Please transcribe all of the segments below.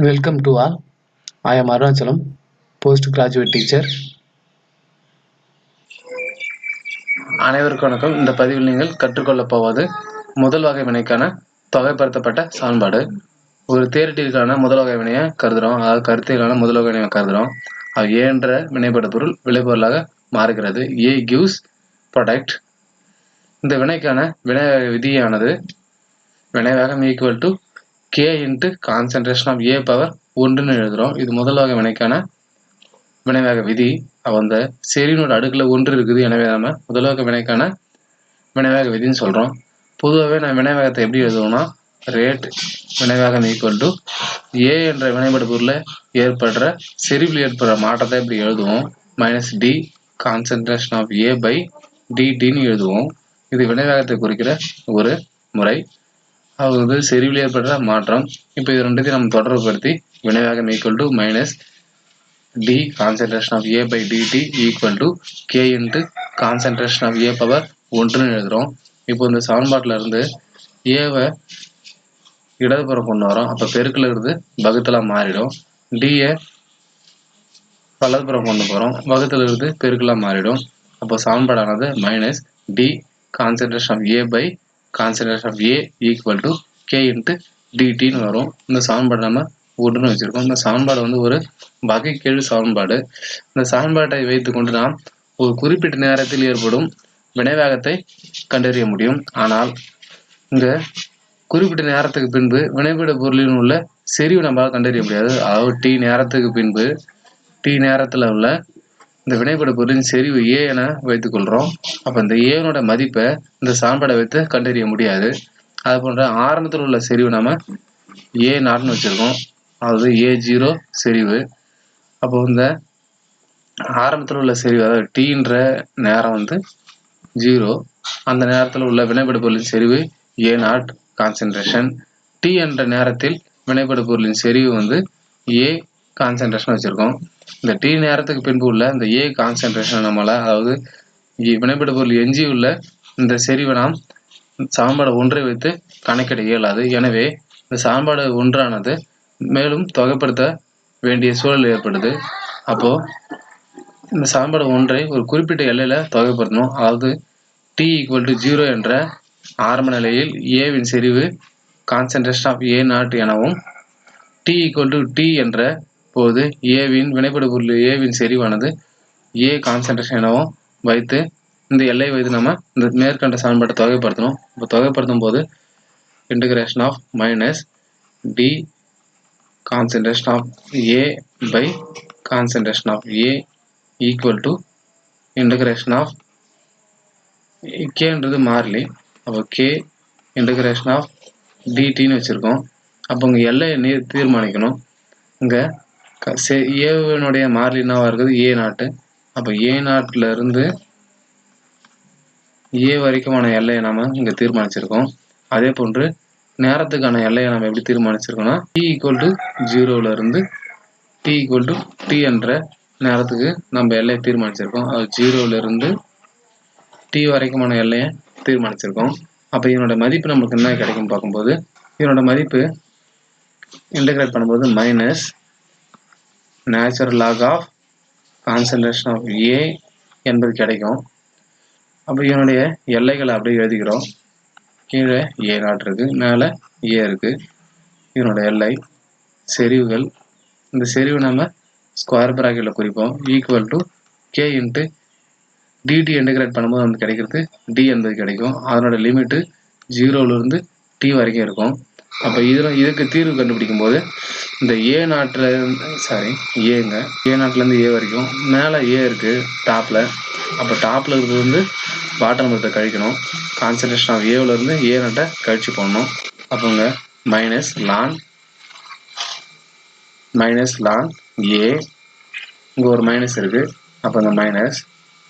Welcome to all. I am Arunachalam, postgraduate teacher. அனைவருக்கும் வணக்கம். இந்த பதிவில் நீங்கள் கற்றுக்கொள்ளப் போவது முதல் வகை வினைக்கான தொகைப்படுத்தப்பட்ட சமன்பாடு. ஒரு தியரிட்டிக்கான முதல் வகை வினையை கருதுகிறோம், அதாவது கருத்தியலான முதல் வகை வினையை கருதுகிறோம். அது ஏ என்ற வினைப்படு பொருள் விளைபொருளாக மாறுகிறது. A gives product. இந்த வினைக்கான வினைவேக விதியானது வினைவேகம் equal to K into concentration of A power 1ன்னு எழுதுகிறோம். இது முதல் வகை வினைக்கான வினைவேக விதி. அந்த செறிவினோட அடுக்கில் 1 இருக்குது. எனவே நம்ம முதல் வகை வினைக்கான வினைவேக விதின்னு சொல்கிறோம். பொதுவாகவே நான் வினைவேகத்தை எப்படி எழுதுவோம்னா, ரேட் வினைவேகம் ஈக்குவல் டு ஏ என்ற வினைப்படு பொருளில் ஏற்படுற செறிவில் ஏற்படுற மாற்றத்தை இப்படி எழுதுவோம். Minus D concentration of A by டிடின்னு எழுதுவோம். இது வினைவேகத்தை குறிக்கிற ஒரு முறை. அது செறிவில் ஏற்படுற மாற்றம். இப்போ இது ரெண்டுத்தையும் நம்ம தொடர்புபடுத்தி வினைவேகம் equal to minus d concentration of A by dt equal to K into concentration of A power 1ன்னு எழுதுகிறோம். இப்போ இந்த சமன்பாட்டில் இருந்து ஏவை இடதுபுறம் கொண்டு வரோம். அப்போ பெருக்கில் இருந்து வகுத்தலாக மாறிடும். டியை வலதுபுறம் கொண்டு போகிறோம், வகுத்தில் இருந்து பெருக்கலாக மாறிடும். அப்போ சமன்பாடானது minus D concentration of A by concentration of A equal to K into டிடின்னு வரும். இந்த சமன்பாடு நம்ம ஒன்றுன்னு வச்சுருக்கோம். இந்த சமன்பாடு ஒரு வகைக்கெழு சமன்பாடு. இந்த சமன்பாட்டை வைத்துக்கொண்டு நாம் ஒரு குறிப்பிட்ட நேரத்தில் ஏற்படும் வினைவேகத்தை கண்டறிய முடியும். ஆனால் இங்க குறிப்பிட்ட நேரத்துக்கு பின்பு வினைப்படு பொருளில் உள்ள செறிவு நம்மளால் கண்டறிய முடியாது. அதாவது டி நேரத்துக்கு பின்பு டி நேரத்தில் உள்ள இந்த வினைப்படு பொருளின் செறிவு ஏ என வைத்துக் கொள்கிறோம். அப்போ இந்த ஏனோட மதிப்பை இந்த சமன்பாடை வைத்து கண்டறிய முடியாது. அது போன்ற ஆரம்பத்தில் உள்ள செறிவு நம்ம ஏ நாட்னு வச்சுருக்கோம், அதாவது ஏ0 செறிவு. அப்போ இந்த ஆரம்பத்தில் உள்ள செறிவு, அதாவது டீன்ற நேரம் 0, அந்த நேரத்தில் உள்ள வினைப்படு பொருளின் செறிவு ஏ0 கான்சன்ட்ரேஷன். டி என்ற நேரத்தில் வினைப்படு பொருளின் செறிவு ஏ கான்சன்ட்ரேஷன் வச்சுருக்கோம். இந்த டி நேரத்துக்கு பின்பு உள்ள இந்த ஏ கான்சன்ட்ரேஷன் நம்மளால், அதாவது வினைப்படு பொருள் எஞ்சி உள்ள இந்த செறிவை நாம் சமன்பாடு 1ஐ வைத்து கணக்கிட இயலாது. எனவே இந்த சமன்பாடு 1ஆனது மேலும் தொகைப்படுத்த வேண்டிய சூழல் ஏற்படுது. அப்போ இந்த சமன்பாடு 1ஐ ஒரு குறிப்பிட்ட எல்லையில தொகைப்படுத்தணும். அதாவது t ஈக்குவல் டு 0 என்ற ஆரம்ப நிலையில் ஏவின் செறிவு கான்சன்ட்ரேஷன் ஆஃப் ஏ0 எனவும், t ஈக்குவல் டு t என்ற போது ஏவின் வினைப்படு பொருள் ஏவின் செறிவானது ஏ கான்சன்ட்ரேஷன் எனவும் வைத்து இந்த எல்லை வைத்து நம்ம இந்த மேற்கண்ட சமன்பாட்டை தொகைப்படுத்தணும். இப்போ தொகைப்படுத்தும் போது integration of minus d concentration of A by concentration of A equal to integration of Kன்றது மாறிலி, அப்போ K integration of dtன்னு வச்சுருக்கோம். அப்போ இங்கே எல்லையை தீர்மானிக்கணும். இங்கே ஏனுடைய மாறிலி என்னவாக இருக்குது, ஏ0. அப்போ ஏ0ல இருந்து ஏ வரைக்குமான எல்லையை நாம் இங்கே தீர்மானிச்சிருக்கோம். அதே போன்று நேரத்துக்கான எல்லையை நம்ம எப்படி தீர்மானிச்சிருக்கோம்னா, t ஈக்குவல் டு 0ல இருந்து t ஈக்குவல் டு t என்ற நேரத்துக்கு நம்ம எல்லையை தீர்மானிச்சிருக்கோம். அது 0ல இருந்து t வரைக்குமான எல்லையை தீர்மானிச்சிருக்கோம். அப்போ இதனோட மதிப்பு நமக்கு என்ன கிடைக்கும் பார்க்கும்போது, இதனோட மதிப்பு இன்டகிரேட் பண்ணும்போது minus natural log of concentration of A என்பது கிடைக்கும். அப்போ இதனுடைய எல்லைகளை அப்படியே எழுதிக்கிறோம். கீழே ஏ0 இருக்குது, மேலே ஏ இருக்குது. இதனோட எல்லை செறிவுகள், இந்த செறிவு நம்ம ஸ்கொயர் ப்ராக்கெட்டில் குறிப்போம். Equal to K into dt integrate பண்ணும்போது நமக்கு கிடைக்கிறது டி என்பது கிடைக்கும். அதனோட லிமிட்டு 0லிருந்து டி வரைக்கும் இருக்கும். அப்போ இதுக்கு தீர்வு கண்டுபிடிக்கும் போது இந்த ஏ0லேருந்து ஏ வரைக்கும் மேலே ஏ இருக்குது டாப்பில். அப்போ டாப்பில் இருக்கிறது பாட்டம் இருக்கிறத கழிக்கணும். கான்சன்ட்ரேஷன் ஆஃப் ஏவிலேருந்து ஏ0 கழிச்சு போடணும். அப்போங்க மைனஸ் லான் ஏ, இங்கே ஒரு மைனஸ் இருக்குது. அப்போ இந்த மைனஸ்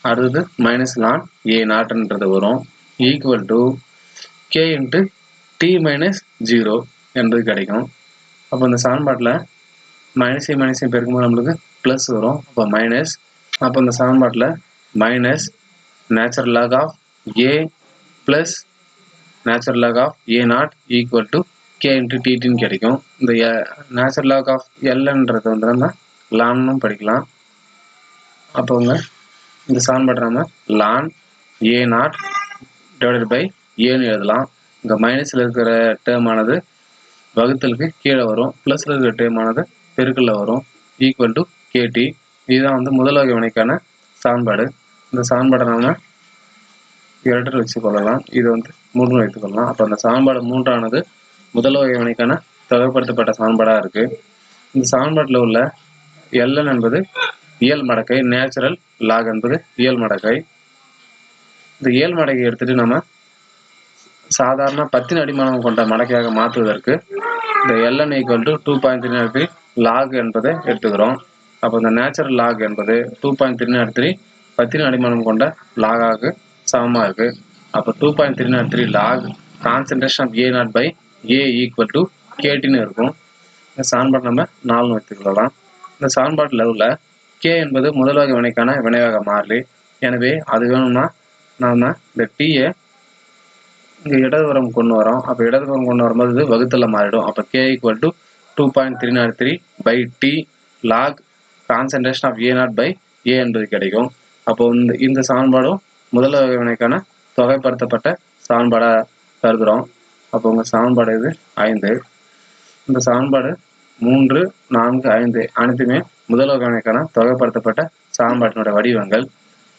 அடுத்தது மைனஸ் லான் ஏ0ன்றது வரும். Equal to K into t minus 0 என்பது கிடைக்கும். அப்போ இந்த சமன்பாட்டில் மைனஸையும் பெருக்கும்போது நம்மளுக்கு ப்ளஸ் வரும். அப்போ மைனஸ், அப்போ இந்த சமன்பாட்டில் minus natural log of A plus natural log of ஏ0 ஈக்குவல் டு கே இன்ட்டு டிடின்னு கிடைக்கும். இந்த நேச்சுரல் லாக் ஆஃப் எல்ன்றது வந்து நம்ம லான்னும் படிக்கலாம். அப்போங்க இந்த சமன்பாட்டை நம்ம லான் ஏ நாட் டிவைடட் பை ஏன்னு எழுதலாம். இங்கே மைனஸில் இருக்கிற டேர்ம் ஆனது வகுத்தலுக்கு கீழே வரும், ப்ளஸில் இருக்கிற டேர்ம் ஆனது பெருக்கல்ல வரும், ஈக்குவல் டு கேடி. இதுதான் வந்து முதல் வகை வினைக்கான சமன்பாடு. இந்த சமன்பாடை நம்ம இரட்டர் வச்சுக்கொள்ளலாம், இது வந்து 3 வைத்துக்கொள்ளலாம். அப்போ அந்த சமன்பாடு 3ஆனது முதல் வகை வினைக்கான தொகைப்படுத்தப்பட்ட சமன்பாடாக இருக்குது. இந்த சமன்பாட்டில் உள்ள எல்என் என்பது இயல் மடக்கை, நேச்சுரல் லாக் என்பது இயல் மடக்கை. இந்த இயல் மடக்கை எடுத்துட்டு நம்ம சாதாரண 10 அடிமானம் கொண்ட மடக்கையாக மாற்றுவதற்கு இந்த எல்என் ஈக்குவல் டு 2.3 லாக் என்பதை எடுத்துக்கிறோம். அப்போ இந்த நேச்சுரல் லாக் என்பது 2.3 10 அடிமானம் கொண்ட லாகாக சமமாக இருக்கு. அப்போ 2.3 log concentration of A naught by A equal to கேடின்னு இருக்கும். இந்த சமன்பாடு நம்ம 4 வைத்துக்கொள்ளலாம். இந்த சமன்பாட்டில் உள்ள கே என்பது முதல் வகை வினைக்கான வினைவேக மாறிலி. எனவே அது வேணும்னா நாம இந்த டீயை இங்கே இடதுபுறம் கொண்டு வரோம். அப்போ இடதுபுறம் கொண்டு வரும்போது இது வகுத்தல மாறிடும். அப்போ K equal to 2.303 by T log concentration of A naught by A என்பது கிடைக்கும். அப்போ இந்த சமன்பாடும் முதல் வகை வினைக்கான தொகைப்படுத்தப்பட்ட சமன்பாடாக கருதுகிறோம். அப்போ உங்கள் சமன்பாடு இது 5. இந்த சமன்பாடு 3, 4, 5 அனைத்துமே முதல் வகை வினைக்கான தொகைப்படுத்தப்பட்ட சமன்பாட்டினுடைய வடிவங்கள்.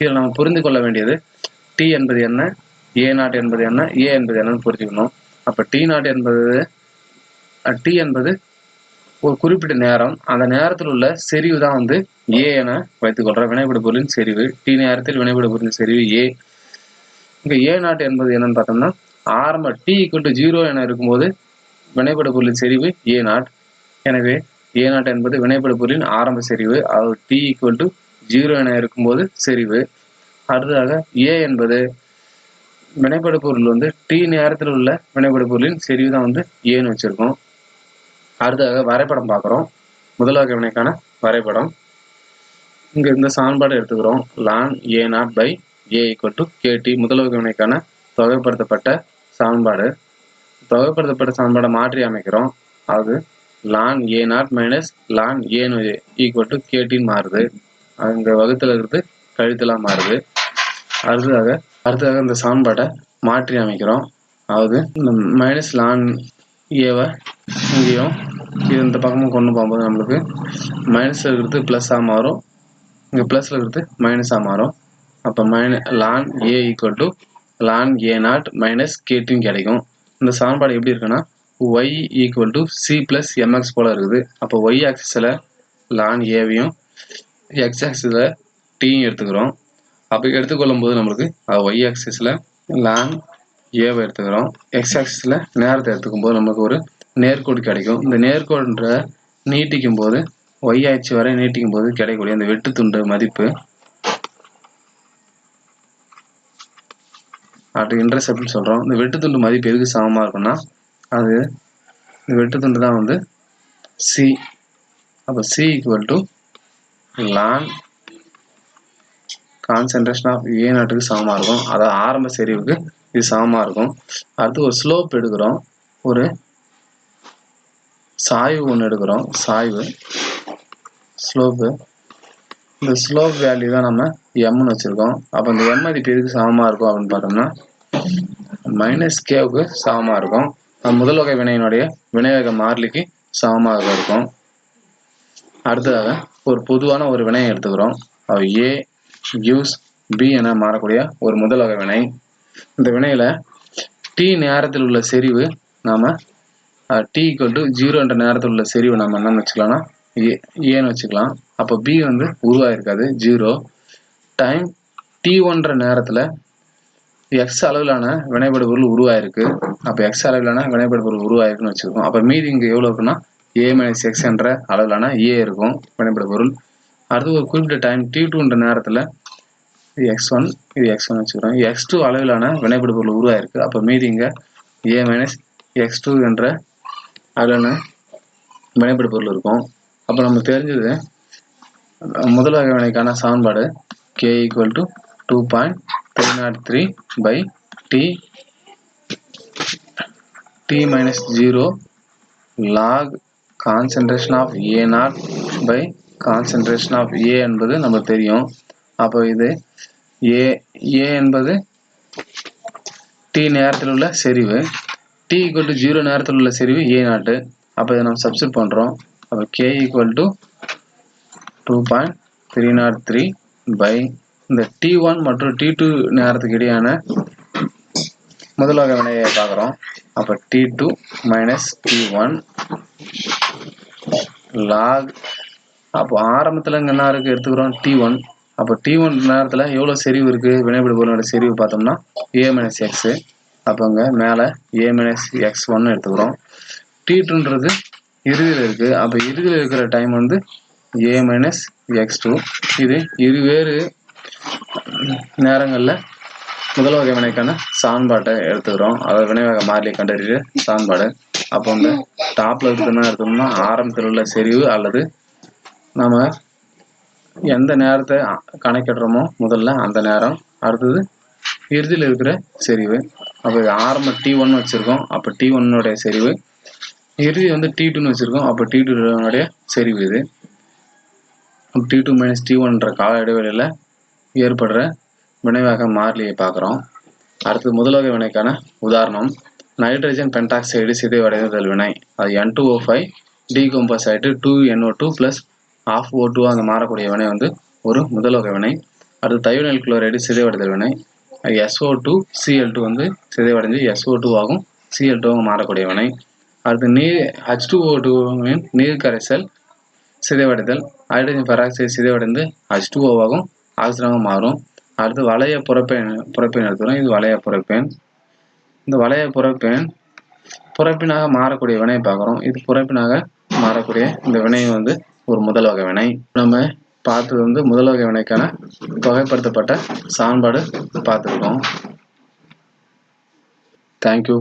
இதில் நம்ம புரிந்து கொள்ள வேண்டியது டி என்பது என்ன, ஏ நாட் என்பது என்ன, ஏ என்பது என்னன்னு புரிஞ்சுக்கணும். அப்போ டி நாட் என்பது டி என்பது ஒரு குறிப்பிட்ட நேரம், அந்த நேரத்தில் உள்ள செறிவு தான் வந்து ஏ என வைத்துக்கொள்கிறோம். வினைபடு பொருளின் செறிவு டி நேரத்தில் வினைபடு பொருளின் செறிவு ஏ. இங்கே ஏ நாட் என்பது என்னன்னு பார்த்தோம்னா ஆரம்ப டி ஈக்குவல் டு 0 என இருக்கும்போது வினைபடு பொருளின் செறிவு ஏ நாட். எனவே ஏ நாட் என்பது வினைபடு பொருளின் ஆரம்ப செறிவு, அதாவது டி ஈக்குவல் டு 0 என இருக்கும்போது செறிவு. அடுத்ததாக ஏ என்பது வினைபடு பொருள் வந்து டி நேரத்தில் உள்ள வினைபடு பொருளின் செறிவு தான் வந்து ஏன்னு வச்சிருக்கோம். அடுத்ததாக வரைபடம் பார்க்குறோம். முதல் வகை வினைக்கான வரைபடம். இங்கே இந்த சமன்பாடு எடுத்துக்கிறோம். Ln A naught by A equal to K T முதல் வகை வினைக்கான தொகைப்படுத்தப்பட்ட சமன்பாடு. தொகைப்படுத்தப்பட்ட சமன்பாடை மாற்றி அமைக்கிறோம். அது லான் ஏ நாட் மைனஸ் லான் ஏன்னு ஈக்குவல் டு கேடின்னு மாறுது. அங்கே வகுத்தில் இருந்து கழித்தலாக மாறுது. அடுத்ததாக இந்த சமன்பாட்டை மாற்றி அமைக்கிறோம். அதாவது இந்த மைனஸ் லான் ஏவை இங்கேயும் இது இந்த பக்கமும் கொண்டு போகும்போது நம்மளுக்கு மைனஸில் இருக்கிறது ப்ளஸ்ஸாக மாறும், இங்கே ப்ளஸில் இருக்கிறது மைனஸாக மாறும். அப்போ ln A equal to ln A naught minus கேடின்னு கிடைக்கும். இந்த சமன்பாடு எப்படி இருக்குன்னா y equal to C plus M X போல் இருக்குது. அப்போ y ஆக்சிஸில் லான் ஏவையும் எக்ஸ் ஆக்சிஸில் டீயும் எடுத்துக்கிறோம். அப்போ எடுத்துக்கொள்ளும் போது நம்மளுக்கு y ஆக்சிஸில் லான் ஏவை எடுத்துக்கிறோம், எக்ஸ் ஆக்சிஸில் நேரத்தை எடுத்துக்கும் போது நமக்கு ஒரு நேர்கோடு கிடைக்கும். இந்த நேர்கோடுன்ற நீட்டிக்கும் போது y ஆட்சி வரை நீட்டிக்கும் போது கிடைக்கக்கூடிய இந்த வெட்டு துண்டு மதிப்பு அது இன்டர்செப்ட்னு சொல்கிறோம். இந்த வெட்டு துண்டு மதிப்பு எதுக்கு சமமாக இருக்குன்னா அது இந்த வெட்டு துண்டு தான் வந்து சி. அப்போ C equal to ln concentration of A நாட்டுக்கு சமமாக இருக்கும், அதாவது ஆரம்ப செறிவுக்கு இது சமமாக இருக்கும். அடுத்து ஒரு ஸ்லோப் எடுக்கிறோம், ஒரு சாய்வு ஒன்று எடுக்கிறோம், சாய்வு ஸ்லோப்பு. இந்த ஸ்லோப் வேல்யூ தான் நம்ம எம்னு வச்சுருக்கோம். அப்போ இந்த எம் மதிப்பு எதுக்கு சமமாக இருக்கும் அப்படின்னு பார்த்தோம்னா மைனஸ் கேவுக்கு சமமாக இருக்கும். முதல் வகை வினையினுடைய வினைவேக மாறிலிக்கு சமமாக இருக்கும். அடுத்ததாக ஒரு பொதுவான ஒரு வினையை எடுத்துக்கிறோம். ஏ யூஸ் பி என மாறக்கூடிய ஒரு முதல் வகை வினை. இந்த வினையில் டி நேரத்தில் உள்ள செறிவு நாம் டி ஈக்குவல் டு 0 என்ற நேரத்தில் உள்ள செறிவு நம்ம என்னன்னு வச்சுக்கலாம்னா ஏன்னு வச்சுக்கலாம். அப்போ பி வந்து உருவாயிருக்காது 0. டைம் t1ன்ற நேரத்தில் எக்ஸ் அளவிலான வினைபடு பொருள் உருவாயிருக்கு. அப்போ எக்ஸ் அளவிலான வினைபடு பொருள் உருவாயிருக்குன்னு வச்சுருக்கோம். அப்போ மீதி இங்கே எவ்வளோ இருக்குன்னா ஏ மைனஸ் எக்ஸ் என்ற அளவிலான ஏ இருக்கும் வினைபடு பொருள். அடுத்து ஒரு குறிப்பிட்ட டைம் t2ன்ற நேரத்தில் இது x1 இது x1 வச்சுக்கிறோம். x2 அளவிலான வினைபடு பொருள் உருவாயிருக்கு. அப்போ மீதி இங்கே ஏ மைனஸ் x2 என்ற அளவிலான வினைபடு பொருள் இருக்கும். அப்போ நம்ம தெரிஞ்சது முதல் வகை வினைக்கான சமன்பாடு k equal to 2.303 by t T minus 0 log concentration of A0 by concentration of A என்பது நமக்கு தெரியும். அப்போ இது A என்பது T நேரத்தில் உள்ள செறிவு, T equal to 0 நேரத்தில் உள்ள செறிவு A0. அப்போ இதை நம்ம சப்ஸ்டிட் பண்ணுறோம். அப்போ K equal to 2.303 by இந்த T1 மற்றும் T2 நேரத்துக்கு இடையான முதல் வகை வினையை பார்க்குறோம். அப்போ T2 minus T1 log, அப்போ ஆரம்பத்தில் இங்கே என்ன இருக்குது எடுத்துக்கிறோம் T1. அப்போ T1 நேரத்தில் எவ்வளோ செறிவு இருக்குது, வினைபடு பொருளோட செறிவு பார்த்தோம்னா A minus X. அப்போ இங்கே மேலே A minus X1 எடுத்துக்கிறோம். T2ன்றது இறுதியில் இருக்குது. அப்போ இறுதியில் இருக்கிற டைம் வந்து A minus X2. இது இருவேறு நேரங்களில் முதல் வகை வினைக்கான சமன்பாட்டை எடுத்துக்கிறோம். அதாவது வினைவகை மாறிலியை கண்டறிய சமன்பாடு. அப்போ வந்து டாப்பில் இருக்கிறதுனா எடுத்தோம்னா ஆரம்பத்தில் உள்ள செறிவு அல்லது நம்ம எந்த நேரத்தை கணக்கிடுறோமோ முதல்ல அந்த நேரம், அடுத்தது இறுதியில் இருக்கிற செறிவு. அப்போ ஆரம்ப T1 வச்சுருக்கோம். அப்போ T1 செறிவு, இறுதி வந்து T2 வச்சுருக்கோம். அப்போ T2 செறிவு. இது T2 மைனஸ் T1 கால இடைவெளியில் ஏற்படுற வினைவகை மாறிலியை பார்க்குறோம். அடுத்து முதல் வகை வினைக்கான உதாரணம் நைட்ரஜன் பென்டாக்சைடு சிதைவடைதல் வினை. அது N2O5 டீகம்போஸ் ஆகிட்டு 2NO2 + ½ O2 அங்கே மாறக்கூடிய வினை வந்து ஒரு முதல் வகை வினை. அடுத்து தயோனைல் குளோரைடு சிதைவடைதல் வினை. SO2 Cl2 வந்து சிதைவடைஞ்சு SO2 ஆகும், Cl2 மாறக்கூடிய வினை. அடுத்து H2O2 நீர் கரைசல் சிதைவடைதல், ஹைட்ரஜன் பெராக்சைடு சிதைவடைந்து H2O ஆகும், ஆக்சிஜனாக மாறும். அடுத்து வளைய புறப்பேன் எடுத்துக்கிறோம். இது வளைய புறப்பேன். இந்த வளைய புறப்பினாக மாறக்கூடிய வினையை பார்க்குறோம். இது புறப்பினாக மாறக்கூடிய இந்த வினை வந்து ஒரு முதல் வகை வினை. நம்ம பார்த்தது வந்து முதல் வகை வினைக்கான தொகைப்படுத்தப்பட்ட சமன்பாடு பார்த்துருக்கோம். தேங்க்யூ.